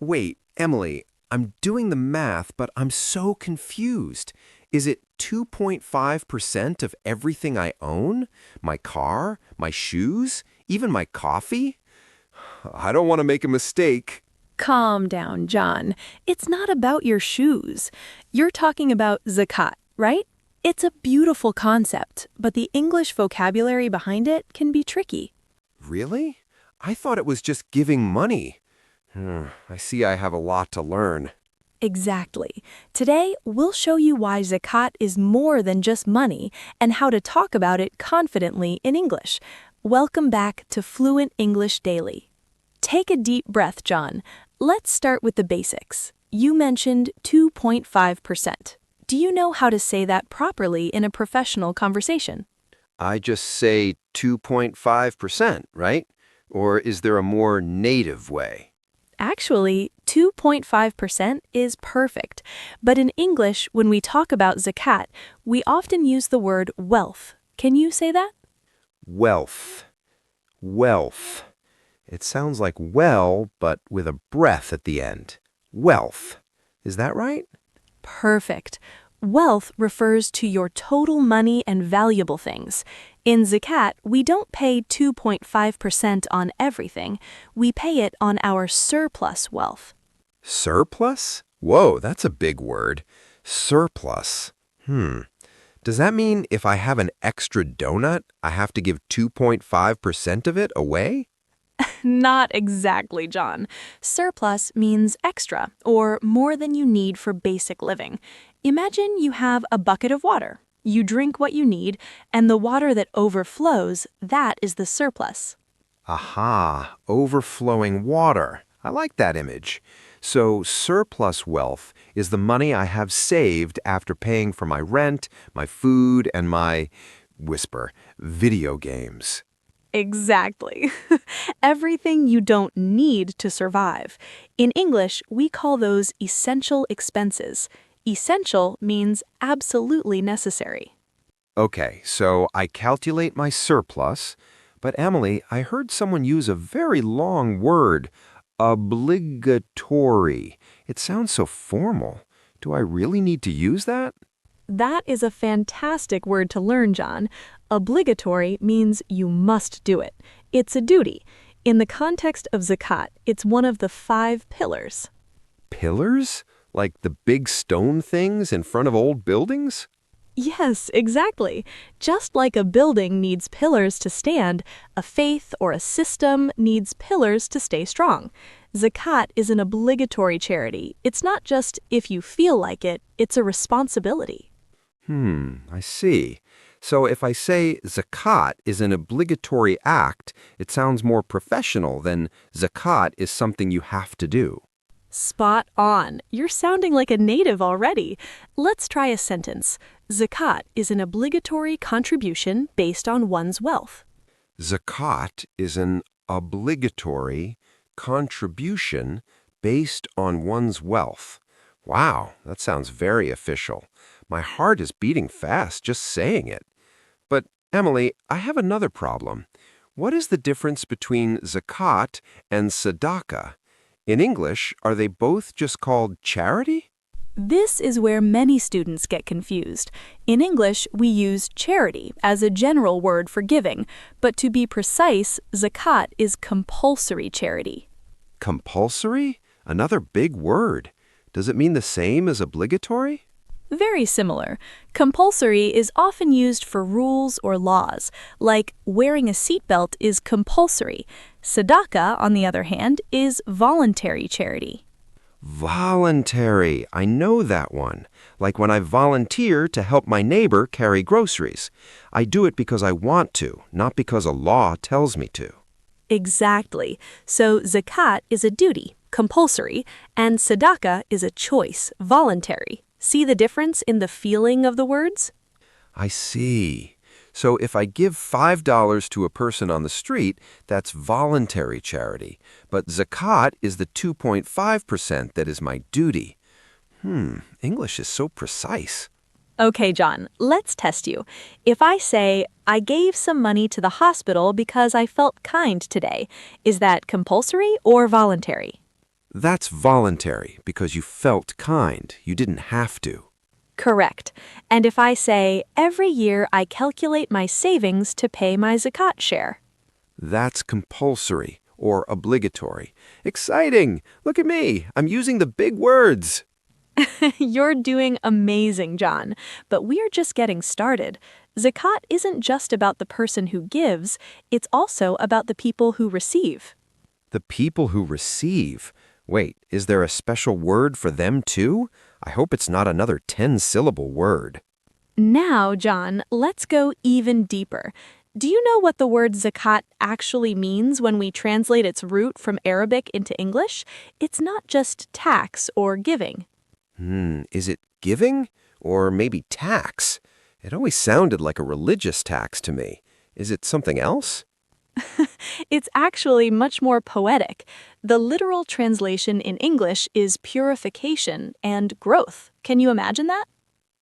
Wait, Emily, I'm doing the math, but I'm so confused. Is it 2.5% of everything I own? My car, my shoes, even my coffee? I don't want to make a mistake. Calm down, John. It's not about your shoes. You're talking about zakat, right? It's a beautiful concept, but the English vocabulary behind it can be tricky. Really? I thought it was just giving money. I see I have a lot to learn. Exactly. Today, we'll show you why zakat is more than just money and how to talk about it confidently in English. Welcome back to Fluent English Daily. Take a deep breath, John. Let's start with the basics. You mentioned 2.5%. Do you know how to say that properly in a professional conversation? I just say 2.5%, right? Or is there a more native way? Actually, 2.5% is perfect. But in English, when we talk about zakat, we often use the word wealth. Can you say that? Wealth. Wealth. It sounds like well, but with a breath at the end. Wealth. Is that right? Perfect. Wealth refers to your total money and valuable things. In zakat, we don't pay 2.5% on everything. We pay it on our surplus wealth. Surplus? Whoa, that's a big word. Surplus. Does that mean if I have an extra donut, I have to give 2.5% of it away? Not exactly, John. Surplus means extra, or more than you need for basic living. Imagine you have a bucket of water. You drink what you need, and the water that overflows, that is the surplus. Aha, overflowing water. I like that image. So surplus wealth is the money I have saved after paying for my rent, my food, and my, video games. Exactly. Everything you don't need to survive. In English, we call those essential expenses. Essential means absolutely necessary. Okay, so I calculate my surplus, but Emily, I heard someone use a very long word, obligatory. It sounds so formal. Do I really need to use that? That is a fantastic word to learn, John. Obligatory means you must do it. It's a duty. In the context of zakat, it's one of the 5 pillars. Pillars? Like the big stone things in front of old buildings? Yes, exactly. Just like a building needs pillars to stand, a faith or a system needs pillars to stay strong. Zakat is an obligatory charity. It's not just if you feel like it, it's a responsibility. I see. So if I say zakat is an obligatory act, it sounds more professional than zakat is something you have to do. Spot on. You're sounding like a native already. Let's try a sentence. Zakat is an obligatory contribution based on one's wealth. Zakat is an obligatory contribution based on one's wealth. Wow, that sounds very official. My heart is beating fast just saying it. But, Emily, I have another problem. What is the difference between zakat and tzedakah? In English, are they both just called charity? This is where many students get confused. In English, we use charity as a general word for giving, but to be precise, zakat is compulsory charity. Compulsory? Another big word. Does it mean the same as obligatory? Very similar. Compulsory is often used for rules or laws, like wearing a seatbelt is compulsory. Tzedakah, on the other hand, is voluntary charity. Voluntary. I know that one. Like when I volunteer to help my neighbor carry groceries. I do it because I want to, not because a law tells me to. Exactly. So zakat is a duty, compulsory, and tzedakah is a choice, voluntary. See the difference in the feeling of the words? I see. So if I give $5 to a person on the street, that's voluntary charity. But zakat is the 2.5% that is my duty. English is so precise. Okay, John, let's test you. If I say, I gave some money to the hospital because I felt kind today, is that compulsory or voluntary? That's voluntary because you felt kind. You didn't have to. Correct. And if I say, every year I calculate my savings to pay my Zakat share. That's compulsory or obligatory. Exciting! Look at me. I'm using the big words. You're doing amazing, John. But we're just getting started. Zakat isn't just about the person who gives, it's also about the people who receive. The people who receive. Wait, is there a special word for them too? I hope it's not another 10-syllable word. Now, John, let's go even deeper. Do you know what the word zakat actually means when we translate its root from Arabic into English? It's not just tax or giving. Is it giving? Or maybe tax? It always sounded like a religious tax to me. Is it something else? It's actually much more poetic. The literal translation in English is purification and growth. Can you imagine that?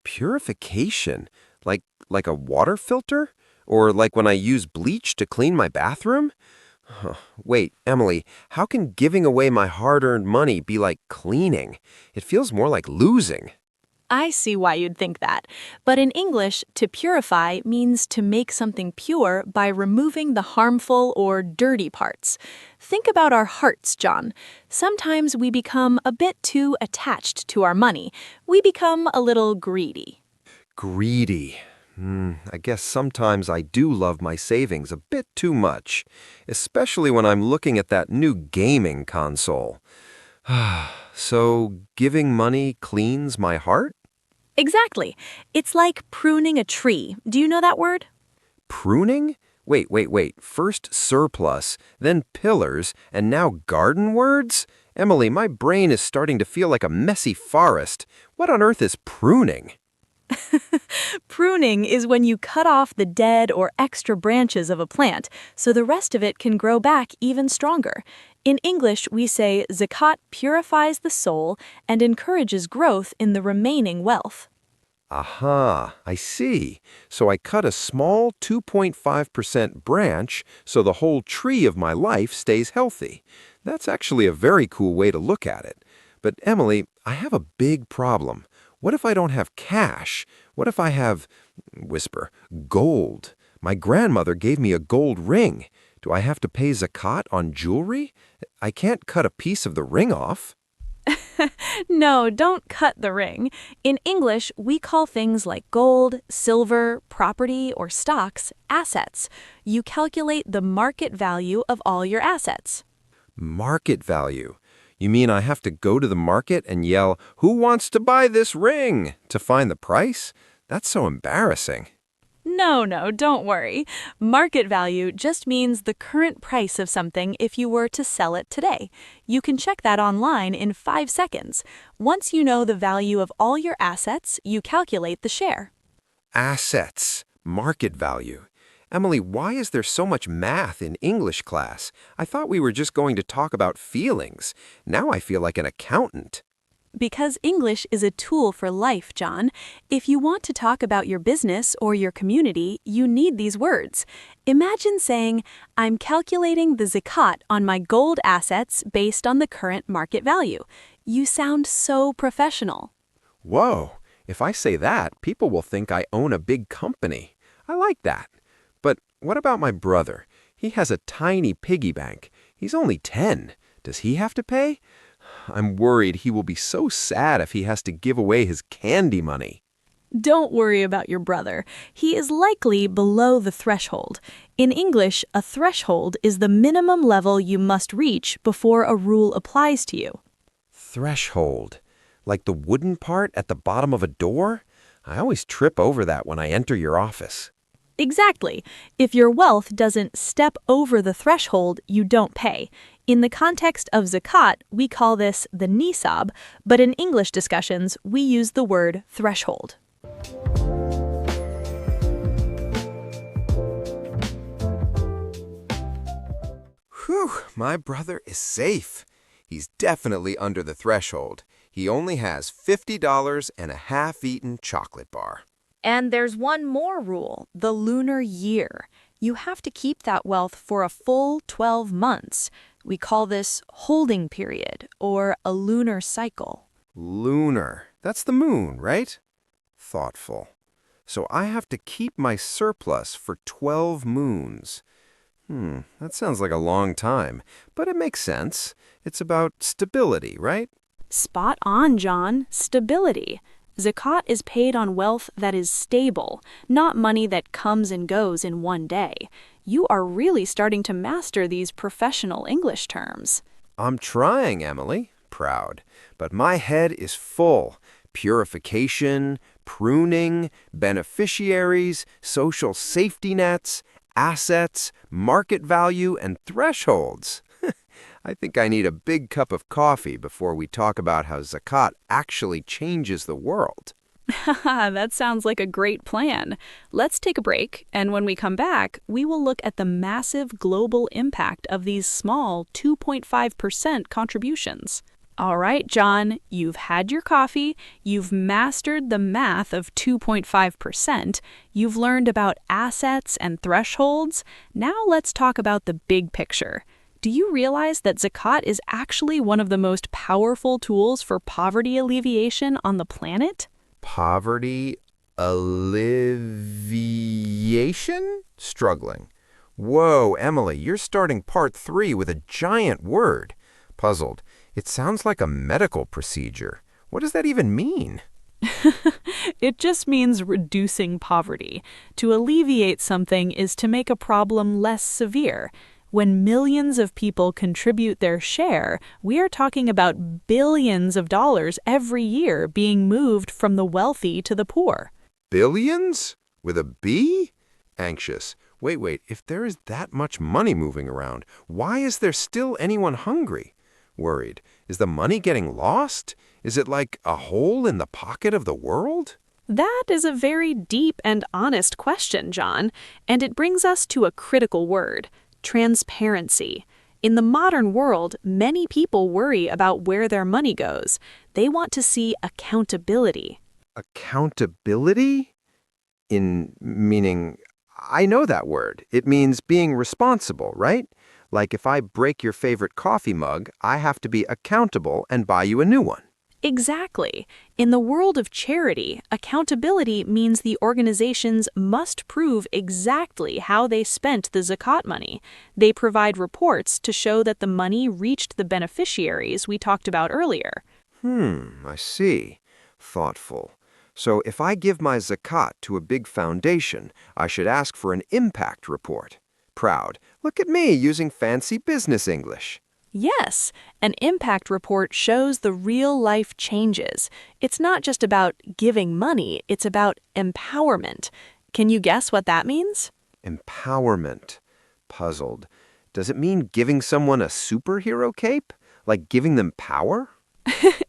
Purification? Like a water filter? Or like when I use bleach to clean my bathroom? Wait, Emily, how can giving away my hard-earned money be like cleaning? It feels more like losing. I see why you'd think that. But in English, to purify means to make something pure by removing the harmful or dirty parts. Think about our hearts, John. Sometimes we become a bit too attached to our money. We become a little greedy. Greedy. I guess sometimes I do love my savings a bit too much, especially when I'm looking at that new gaming console. So, giving money cleans my heart? Exactly. It's like pruning a tree. Do you know that word? Pruning? Wait. First surplus, then pillars, and now garden words? Emily, my brain is starting to feel like a messy forest. What on earth is pruning? Pruning is when you cut off the dead or extra branches of a plant so the rest of it can grow back even stronger. In English, we say zakat purifies the soul and encourages growth in the remaining wealth. Aha, I see. So I cut a small 2.5% branch so the whole tree of my life stays healthy. That's actually a very cool way to look at it. But Emily, I have a big problem. What if I don't have cash? What if I have, whisper, gold? My grandmother gave me a gold ring. Do I have to pay zakat on jewelry? I can't cut a piece of the ring off. No, don't cut the ring. In English, we call things like gold, silver, property, or stocks assets. You calculate the market value of all your assets. Market value. You mean I have to go to the market and yell, "Who wants to buy this ring?" to find the price? That's so embarrassing. No, don't worry. Market value just means the current price of something if you were to sell it today. You can check that online in 5 seconds. Once you know the value of all your assets, you calculate the share. Assets. Market value. Emily, why is there so much math in English class? I thought we were just going to talk about feelings. Now I feel like an accountant. Because English is a tool for life, John. If you want to talk about your business or your community, you need these words. Imagine saying, I'm calculating the zakat on my gold assets based on the current market value. You sound so professional. Whoa, if I say that, people will think I own a big company. I like that. But what about my brother? He has a tiny piggy bank. He's only 10. Does he have to pay? I'm worried he will be so sad if he has to give away his candy money. Don't worry about your brother. He is likely below the threshold. In English, a threshold is the minimum level you must reach before a rule applies to you. Threshold. Like the wooden part at the bottom of a door? I always trip over that when I enter your office. Exactly. If your wealth doesn't step over the threshold, you don't pay. In the context of zakat, we call this the nisab, but in English discussions, we use the word threshold. Whew, my brother is safe. He's definitely under the threshold. He only has $50 and a half-eaten chocolate bar. And there's one more rule, the lunar year. You have to keep that wealth for a full 12 months. We call this holding period or a lunar cycle. Lunar. That's the moon, right? Thoughtful. So I have to keep my surplus for 12 moons. That sounds like a long time, but it makes sense. It's about stability, right? Spot on, John. Stability. Zakat is paid on wealth that is stable, not money that comes and goes in one day. You are really starting to master these professional English terms. I'm trying, Emily. Proud. But my head is full. Purification, pruning, beneficiaries, social safety nets, assets, market value, and thresholds. I think I need a big cup of coffee before we talk about how Zakat actually changes the world. That sounds like a great plan. Let's take a break, and when we come back, we will look at the massive global impact of these small 2.5% contributions. All right, John, you've had your coffee, you've mastered the math of 2.5%, you've learned about assets and thresholds. Now let's talk about the big picture. Do you realize that Zakat is actually one of the most powerful tools for poverty alleviation on the planet? Poverty alleviation? Struggling. Whoa, Emily, you're starting part 3 with a giant word. Puzzled. It sounds like a medical procedure. What does that even mean? It just means reducing poverty. To alleviate something is to make a problem less severe. When millions of people contribute their share, we are talking about billions of dollars every year being moved from the wealthy to the poor. Billions? With a B? Anxious. Wait, if there is that much money moving around, why is there still anyone hungry? Worried. Is the money getting lost? Is it like a hole in the pocket of the world? That is a very deep and honest question, John, and it brings us to a critical word: transparency. In the modern world, many people worry about where their money goes. They want to see accountability. Accountability? Meaning, I know that word. It means being responsible, right? Like if I break your favorite coffee mug, I have to be accountable and buy you a new one. Exactly. In the world of charity, accountability means the organizations must prove exactly how they spent the Zakat money. They provide reports to show that the money reached the beneficiaries we talked about earlier. I see. Thoughtful. So if I give my Zakat to a big foundation, I should ask for an impact report. Proud. Look at me using fancy business English. Yes, an impact report shows the real-life changes. It's not just about giving money, it's about empowerment. Can you guess what that means? Empowerment. Puzzled. Does it mean giving someone a superhero cape? Like giving them power?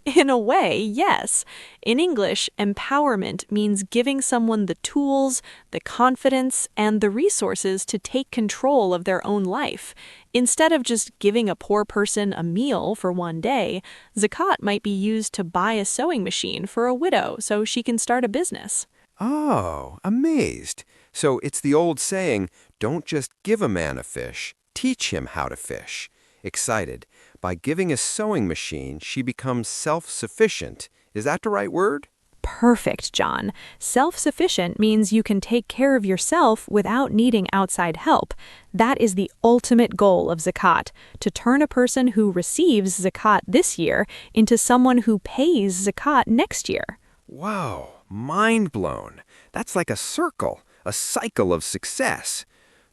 In a way, yes. In English, empowerment means giving someone the tools, the confidence, and the resources to take control of their own life. Instead of just giving a poor person a meal for one day, Zakat might be used to buy a sewing machine for a widow so she can start a business. Oh, amazed. So it's the old saying, don't just give a man a fish, teach him how to fish. Excited. By giving a sewing machine, she becomes self-sufficient. Is that the right word? Perfect, John. Self-sufficient means you can take care of yourself without needing outside help. That is the ultimate goal of Zakat, to turn a person who receives Zakat this year into someone who pays Zakat next year. Wow, mind blown. That's like a circle, a cycle of success.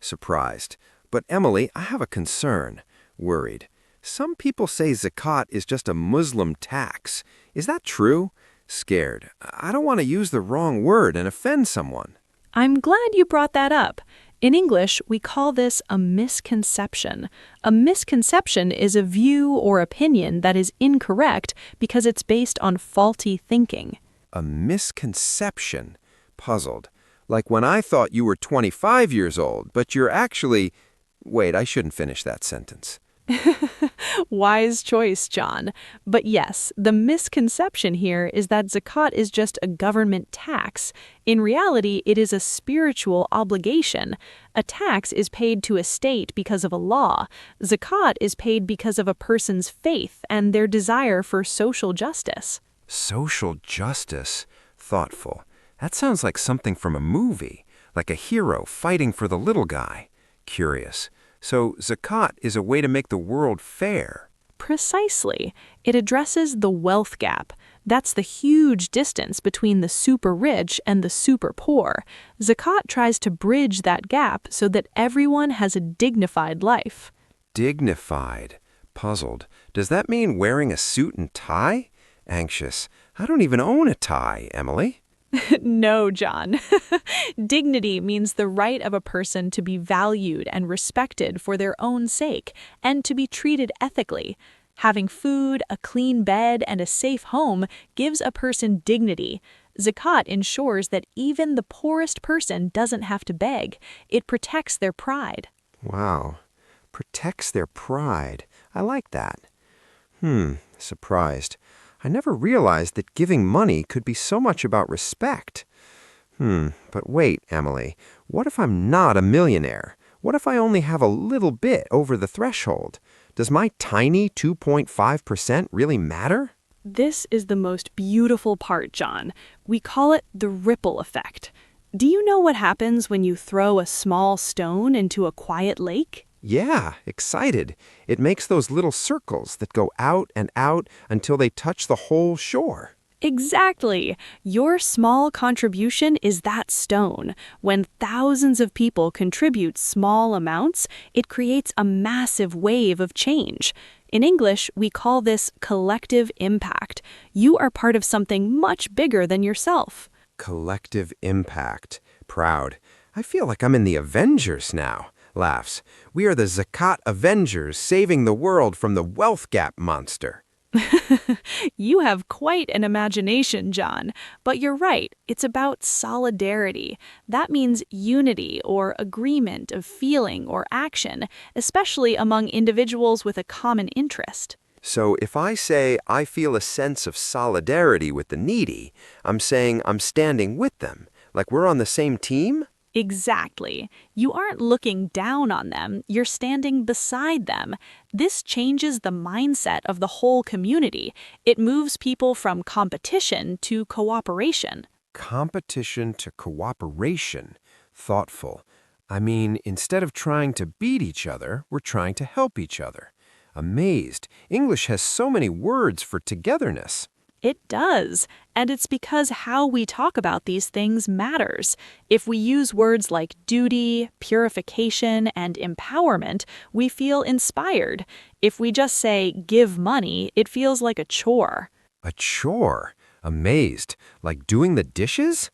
Surprised. But Emily, I have a concern. Worried. Some people say Zakat is just a Muslim tax. Is that true? Scared. I don't want to use the wrong word and offend someone. I'm glad you brought that up. In English, we call this a misconception. A misconception is a view or opinion that is incorrect because it's based on faulty thinking. A misconception? Puzzled. Like when I thought you were 25 years old, but you're actually... Wait, I shouldn't finish that sentence. Wise choice, John. But yes, the misconception here is that zakat is just a government tax. In reality, it is a spiritual obligation. A tax is paid to a state because of a law. Zakat is paid because of a person's faith and their desire for social justice. Social justice. Thoughtful. That sounds like something from a movie, like a hero fighting for the little guy. Curious. So zakat is a way to make the world fair. Precisely. It addresses the wealth gap. That's the huge distance between the super rich and the super poor. Zakat tries to bridge that gap so that everyone has a dignified life. Dignified. Puzzled. Does that mean wearing a suit and tie? Anxious. I don't even own a tie, Emily. No, John. Dignity means the right of a person to be valued and respected for their own sake and to be treated ethically. Having food, a clean bed, and a safe home gives a person dignity. Zakat ensures that even the poorest person doesn't have to beg. It protects their pride. Wow. Protects their pride. I like that. Surprised. I never realized that giving money could be so much about respect. But wait, Emily, what if I'm not a millionaire? What if I only have a little bit over the threshold? Does my tiny 2.5% really matter? This is the most beautiful part, John. We call it the ripple effect. Do you know what happens when you throw a small stone into a quiet lake? Yeah, excited. It makes those little circles that go out and out until they touch the whole shore. Exactly. Your small contribution is that stone. When thousands of people contribute small amounts, it creates a massive wave of change. In English, we call this collective impact. You are part of something much bigger than yourself. Collective impact. Proud. I feel like I'm in the Avengers now. Laughs. We are the Zakat Avengers saving the world from the wealth gap monster. You have quite an imagination, John. But you're right, it's about solidarity. That means unity or agreement of feeling or action, especially among individuals with a common interest. So if I say I feel a sense of solidarity with the needy, I'm saying I'm standing with them, like we're on the same team? Exactly. You aren't looking down on them, you're standing beside them. This changes the mindset of the whole community. It moves people from competition to cooperation. Competition to cooperation. Thoughtful. I mean, instead of trying to beat each other, we're trying to help each other. Amazed. English has so many words for togetherness. It does, and it's because how we talk about these things matters. If we use words like duty, purification, and empowerment, we feel inspired. If we just say give money, it feels like a chore. A chore. Amazed. Like doing the dishes?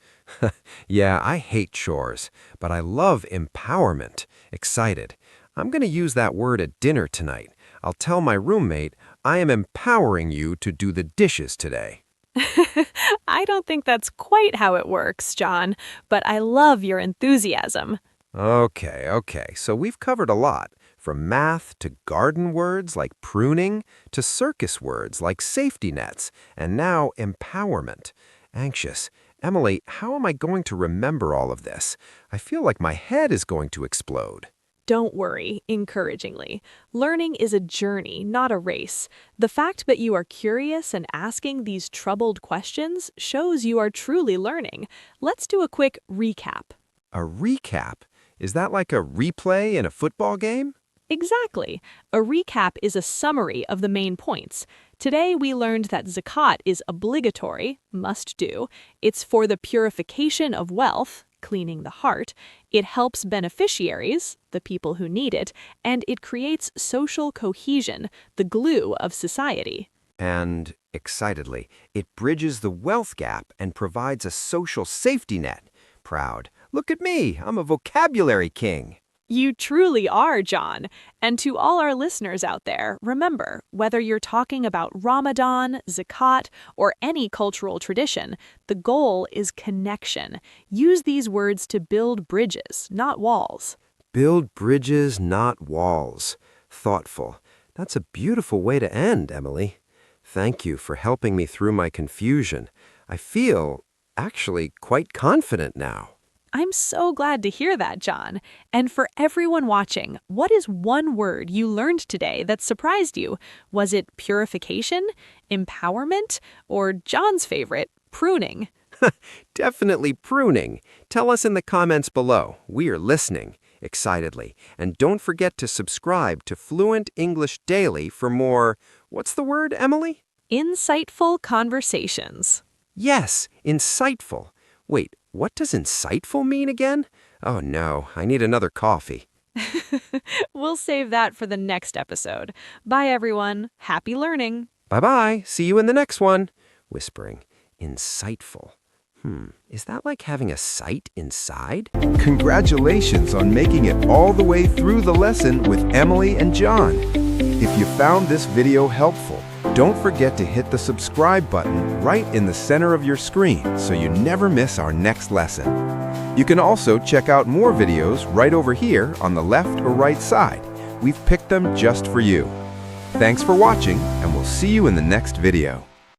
Yeah, I hate chores, but I love empowerment. Excited. I'm going to use that word at dinner tonight. I'll tell my roommate, I am empowering you to do the dishes today. I don't think that's quite how it works, John, but I love your enthusiasm. Okay. So we've covered a lot, from math to garden words like pruning to circus words like safety nets, and now empowerment. Anxious. Emily, how am I going to remember all of this? I feel like my head is going to explode. Don't worry, encouragingly. Learning is a journey, not a race. The fact that you are curious and asking these troubled questions shows you are truly learning. Let's do a quick recap. A recap? Is that like a replay in a football game? Exactly. A recap is a summary of the main points. Today we learned that zakat is obligatory, must do. It's for the purification of wealth, cleaning the heart. It helps beneficiaries, the people who need it, and it creates social cohesion, the glue of society. And, excitedly, it bridges the wealth gap and provides a social safety net. Proud. Look at me, I'm a vocabulary king. You truly are, John. And to all our listeners out there, remember, whether you're talking about Ramadan, Zakat, or any cultural tradition, the goal is connection. Use these words to build bridges, not walls. Build bridges, not walls. Thoughtful. That's a beautiful way to end, Emily. Thank you for helping me through my confusion. I feel, actually, quite confident now. I'm so glad to hear that, John. And for everyone watching, what is one word you learned today that surprised you? Was it purification, empowerment, or John's favorite, pruning? Definitely pruning. Tell us in the comments below. We are listening excitedly. And don't forget to subscribe to Fluent English Daily for more, what's the word, Emily? Insightful conversations. Yes, insightful. Wait, what does insightful mean again? Oh no, I need another coffee. We'll save that for the next episode. Bye, everyone. Happy learning. Bye-bye. See you in the next one. Whispering, insightful. Is that like having a sight inside? Congratulations on making it all the way through the lesson with Emily and John. If you found this video helpful, don't forget to hit the subscribe button right in the center of your screen so you never miss our next lesson. You can also check out more videos right over here on the left or right side. We've picked them just for you. Thanks for watching, and we'll see you in the next video.